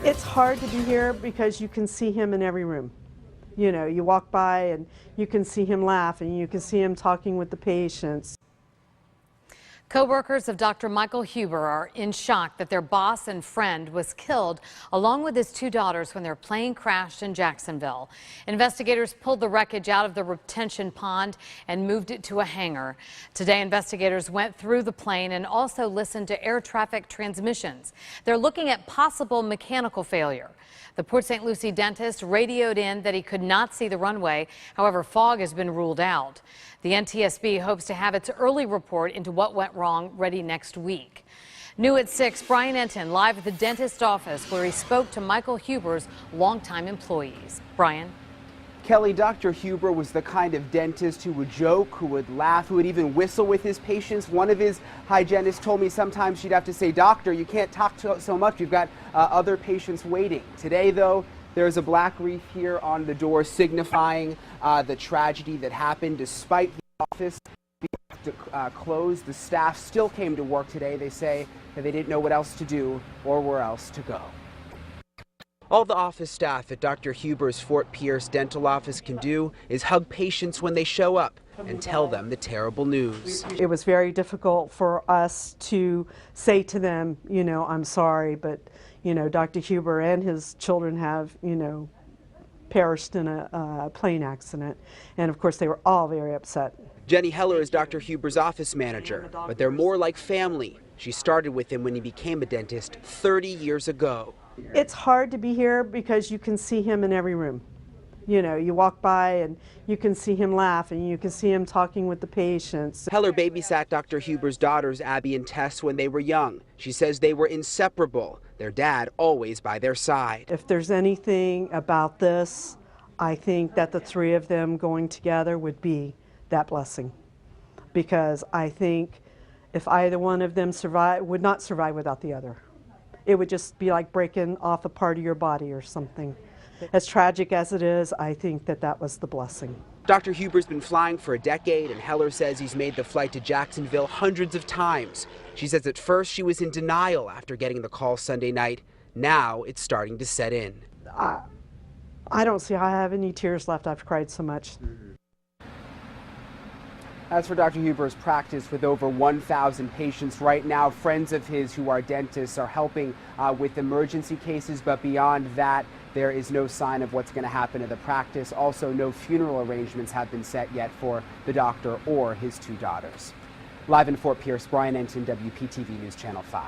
It's hard to be here because you can see him in every room. You know, you walk by and you can see him laugh and you can see him talking with the patients. Co-workers of Dr. Michael Huber are in shock that their boss and friend was killed along with his two daughters when their plane crashed in Jacksonville. Investigators pulled the wreckage out of the retention pond and moved it to a hangar. Today, investigators went through the plane and also listened to air traffic transmissions. They're looking at possible mechanical failure. The Port St. Lucie dentist radioed in that he could not see the runway. However, fog has been ruled out. The NTSB hopes to have its early report into what went wrong ready next week. New at 6, Brian Entin live at the dentist's office where he spoke to Michael Huber's longtime employees. Brian. Kelly, Dr. Huber was the kind of dentist who would joke, who would laugh, who would even whistle with his patients. One of his hygienists told me sometimes she'd have to say, "Doctor, you can't talk so much. We've got other patients waiting." Today, though, there's a black wreath here on the door signifying the tragedy that happened. Despite the office being closed, the staff still came to work today. They say that they didn't know what else to do or where else to go. All the office staff at Dr. Huber's Fort Pierce dental office can do is hug patients when they show up and tell them the terrible news. It was very difficult for us to say to them, you know, I'm sorry, but, you know, Dr. Huber and his children have, you know, perished in a plane accident. And of course, they were all very upset. Jenny Heller is Dr. Huber's office manager, but they're more like family. She started with him when he became a dentist 30 years ago. It's hard to be here because you can see him in every room. You know, you walk by and you can see him laugh and you can see him talking with the patients. Heller babysat Dr. Huber's daughters, Abby and Tess, when they were young. She says they were inseparable, their dad always by their side. If there's anything about this, I think that the three of them going together would be that blessing. Because I think if either one of them would not survive without the other. It would just be like breaking off a part of your body or something. As tragic as it is, I think that that was the blessing. Dr. Huber's been flying for a decade, and Heller says he's made the flight to Jacksonville hundreds of times. She says at first she was in denial after getting the call Sunday night. Now it's starting to set in. I don't see how I have any tears left. I've cried so much. As for Dr. Huber's practice with over 1,000 patients right now, friends of his who are dentists are helping with emergency cases, but beyond that, there is no sign of what's going to happen to the practice. Also, no funeral arrangements have been set yet for the doctor or his two daughters. Live in Fort Pierce, Brian Entin, WPTV News Channel 5.